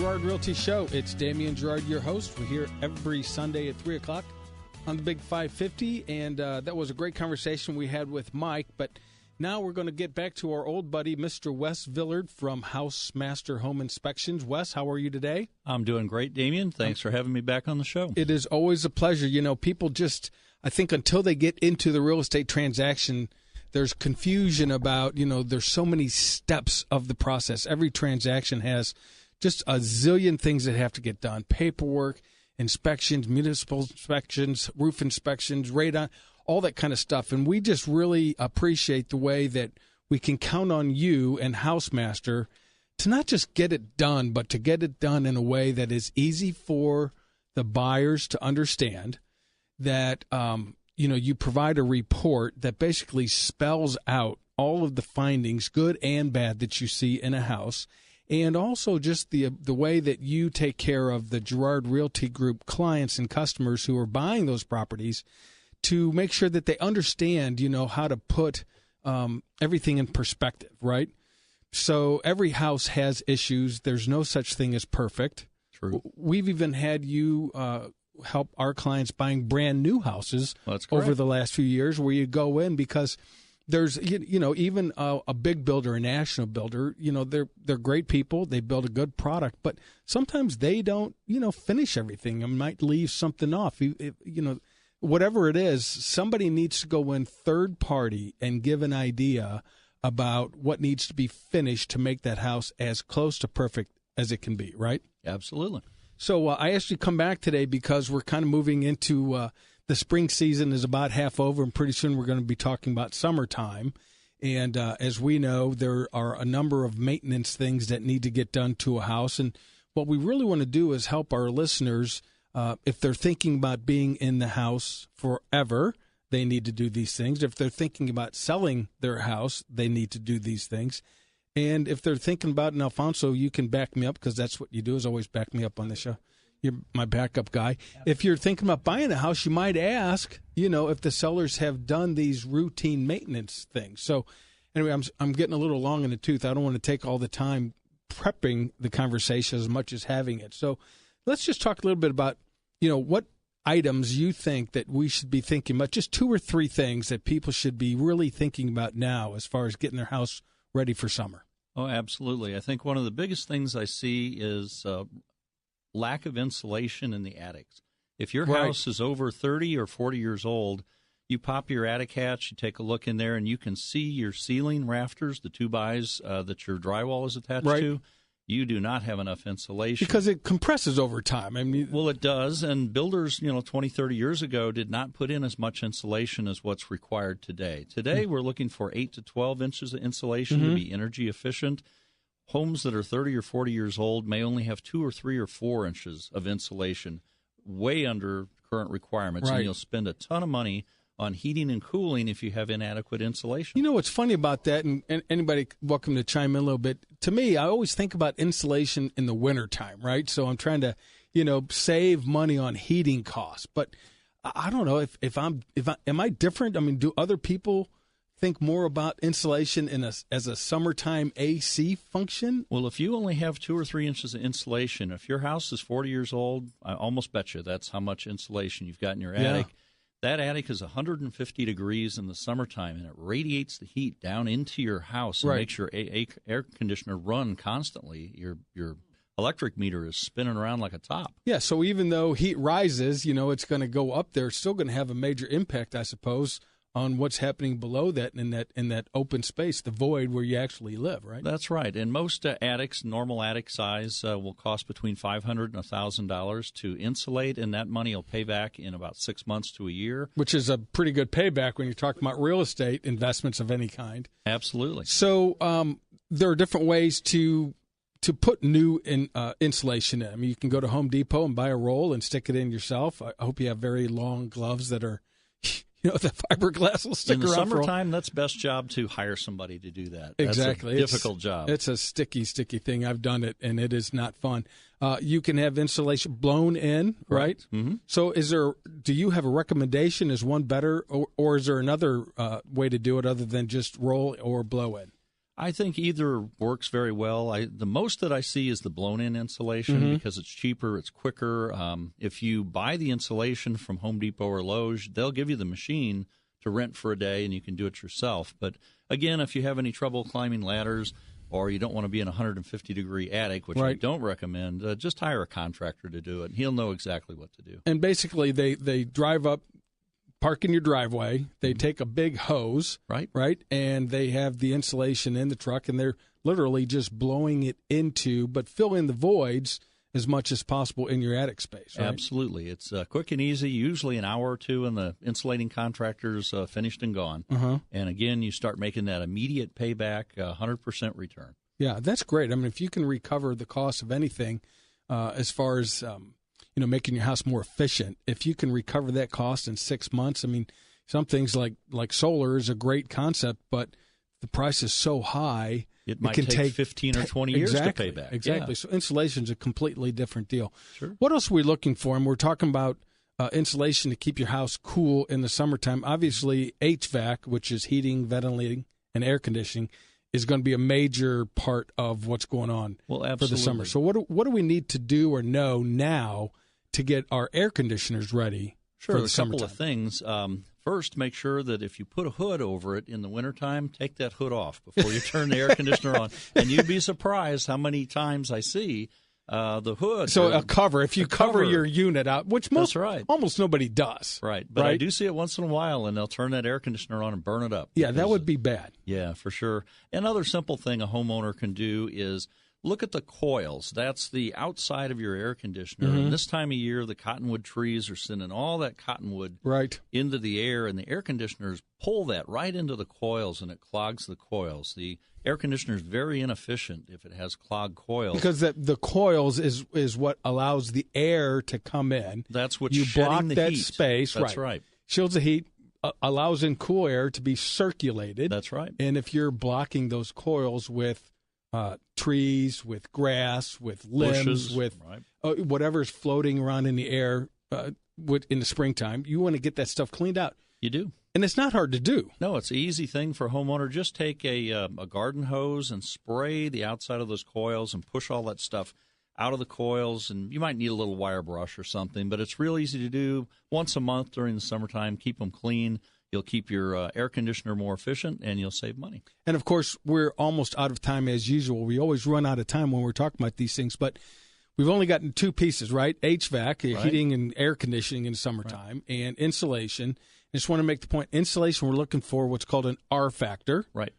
Girard Realty Show. It's Damian Girard, your host. We're here every Sunday at 3 o'clock on the Big 550, and that was a great conversation we had with Mike. But now we're going to get back to our old buddy, Mr. Wes Villhard from Housemaster Home Inspections. Wes, how are you today? I'm doing great, Damian. Thanks for having me back on the show. It is always a pleasure. You know, people just, I think until they get into the real estate transaction, there's confusion about, you know, there's so many steps of the process. Every transaction has just a zillion things that have to get done. Paperwork, inspections, municipal inspections, roof inspections, radon, all that kind of stuff. And we just really appreciate the way that we can count on you and Housemaster to not just get it done, but to get it done in a way that is easy for the buyers to understand, that you know, you provide a report that basically spells out all of the findings, good and bad, that you see in a house, and also just the way that you take care of the Girard Realty Group clients and customers who are buying those properties, to make sure that they understand, you know, how to put everything in perspective, right? So every house has issues. There's no such thing as perfect. True. We've even had you help our clients buying brand new houses over the last few years, where you go in because there's, you know, even a big builder, a national builder, you know, they're great people. They build a good product, but sometimes they don't, you know, finish everything and might leave something off. You know, whatever it is, somebody needs to go in third party and give an idea about what needs to be finished to make that house as close to perfect as it can be, right? Absolutely. So I asked you to come back today because we're kind of moving into the spring season is about half over, and pretty soon we're going to be talking about summertime. And as we know, there are a number of maintenance things that need to get done to a house. And what we really want to do is help our listeners, if they're thinking about being in the house forever, they need to do these things. If they're thinking about selling their house, they need to do these things. And if they're thinking about, and Alfonso, you can back me up because that's what you do, is always back me up on the show. You're my backup guy. If you're thinking about buying a house, you might ask, you know, if the sellers have done these routine maintenance things. So anyway, I'm getting a little long in the tooth. I don't want to take all the time prepping the conversation as much as having it. So let's just talk a little bit about, you know, what items you think that we should be thinking about, just 2 or 3 things that people should be really thinking about now as far as getting their house ready for summer. Oh, absolutely. I think one of the biggest things I see is lack of insulation in the attics. If your house is over 30 or 40 years old, you pop your attic hatch, you take a look in there, and you can see your ceiling rafters, the 2-bys that your drywall is attached to. You do not have enough insulation. Because it compresses over time. I mean, well, it does, and builders, 20, 30 years ago did not put in as much insulation as what's required today. Today, we're looking for 8 to 12 inches of insulation to be energy efficient. Homes that are 30 or 40 years old may only have 2 or 3 or 4 inches of insulation, way under current requirements, and you'll spend a ton of money on heating and cooling if you have inadequate insulation. You know what's funny about that, and anybody welcome to chime in a little bit. To me, I always think about insulation in the wintertime, right? So I'm trying to, save money on heating costs. But I don't know if am I different? I mean, do other people think more about insulation as a summertime AC function? Well, if you only have 2 or 3 inches of insulation, if your house is 40 years old, I almost bet you that's how much insulation you've got in your attic. That attic is 150 degrees in the summertime, and it radiates the heat down into your house and makes your air conditioner run constantly. Your electric meter is spinning around like a top. Yeah, so even though heat rises, it's going to go up there. It's still going to have a major impact, I suppose, on what's happening below that in that open space, the void where you actually live, right? That's right. And most attics, normal attic size, will cost between $500 and $1,000 to insulate, and that money will pay back in about 6 months to a year. Which is a pretty good payback when you're talking about real estate investments of any kind. Absolutely. So there are different ways to put new insulation in. I mean, you can go to Home Depot and buy a roll and stick it in yourself. I hope you have very long gloves that are... the fiberglass will stick around. In the summertime, that's best job to hire somebody to do that. Exactly. That's a difficult job. It's a sticky thing. I've done it, and it is not fun. You can have insulation blown in, right? Mm-hmm. So do you have a recommendation? Is one better, or is there another way to do it other than just roll or blow in? I think either works very well. The most that I see is the blown-in insulation because it's cheaper, it's quicker. If you buy the insulation from Home Depot or Lowe's, they'll give you the machine to rent for a day, and you can do it yourself. But, again, if you have any trouble climbing ladders or you don't want to be in a 150-degree attic, which I don't recommend, just hire a contractor to do it, and he'll know exactly what to do. And basically they drive up, park in your driveway, they take a big hose, right, and they have the insulation in the truck, and they're literally just blowing it into, but fill in the voids as much as possible in your attic space, right? Absolutely. It's quick and easy, usually an hour or two, and the insulating contractor's finished and gone. And, again, you start making that immediate payback, 100% return. Yeah, that's great. I mean, if you can recover the cost of anything as far as, making your house more efficient, if you can recover that cost in 6 months, I mean, some things like solar is a great concept, but the price is so high. It might take 15 or 20 years to pay back. Exactly. Yeah. So insulation is a completely different deal. Sure. What else are we looking for? And we're talking about insulation to keep your house cool in the summertime. Obviously, HVAC, which is heating, ventilating, and air conditioning, is going to be a major part of what's going on for the summer. So what do we need to do or know now to get our air conditioners ready for the summertime? Sure, a couple of things. First, make sure that if you put a hood over it in the wintertime, take that hood off before you turn the air conditioner on. And you'd be surprised how many times I see the hood. So a cover, if you cover your unit out, which almost nobody does. Right. But I do see it once in a while, and they'll turn that air conditioner on and burn it up. Yeah, that would be bad. Yeah, for sure. Another simple thing a homeowner can do is look at the coils. That's the outside of your air conditioner. And this time of year, the cottonwood trees are sending all that cottonwood into the air, and the air conditioners pull that right into the coils, and it clogs the coils. The air conditioner is very inefficient if it has clogged coils. Because the coils is what allows the air to come in. That's what's shedding the heat. You block that space. That's right. Shields the heat, allows in cool air to be circulated. That's right. And if you're blocking those coils with trees, with grass, with limbs, bushes, with whatever's floating around in the air in the springtime, you want to get that stuff cleaned out. You do. And it's not hard to do. No, it's an easy thing for a homeowner. Just take a garden hose and spray the outside of those coils and push all that stuff out of the coils. And you might need a little wire brush or something, but it's real easy to do once a month during the summertime. Keep them clean. You'll keep your air conditioner more efficient, and you'll save money. And, of course, we're almost out of time as usual. We always run out of time when we're talking about these things, but we've only gotten two pieces, right? HVAC, heating and air conditioning in summertime, and insulation. I just want to make the point, insulation, we're looking for what's called an R factor. Right?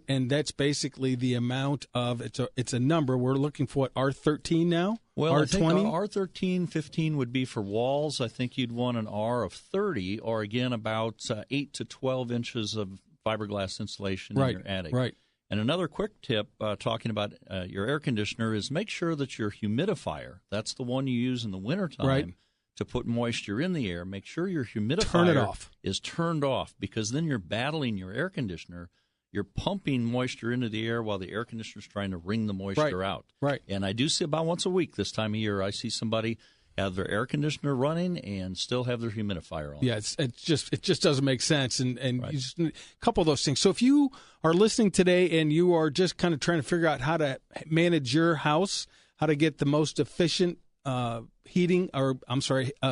And that's basically the amount of, it's a number. We're looking for what, R13 now? Well, R20? I think R13, 15 would be for walls. I think you'd want an R of 30, or again, about 8 to 12 inches of fiberglass insulation in your attic. Right. And another quick tip talking about your air conditioner is make sure that your humidifier, that's the one you use in the wintertime, to put moisture in the air, make sure your humidifier is turned off, because then you're battling your air conditioner. You're pumping moisture into the air while the air conditioner is trying to wring the moisture out. Right. And I do see about once a week this time of year, I see somebody have their air conditioner running and still have their humidifier on. Yeah, it just doesn't make sense. And you just, a couple of those things. So if you are listening today and you are just kind of trying to figure out how to manage your house, how to get the most efficient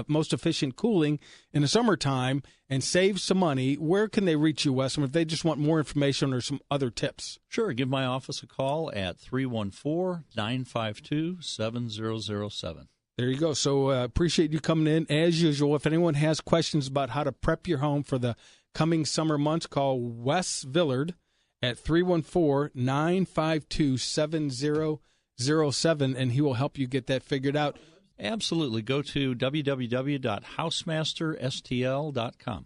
most efficient cooling in the summertime and save some money, where can they reach you, Wes? If they just want more information or some other tips? Sure. Give my office a call at 314-952-7007. There you go. So appreciate you coming in. As usual, if anyone has questions about how to prep your home for the coming summer months, call Wes Villhard at 314-952-7007, and he will help you get that figured out. Absolutely. Go to www.housemasterstl.com.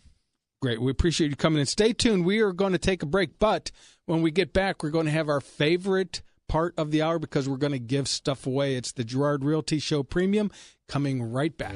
Great. We appreciate you coming in. Stay tuned. We are going to take a break, but when we get back, we're going to have our favorite part of the hour because we're going to give stuff away. It's the Girard Realty Show Premium, coming right back.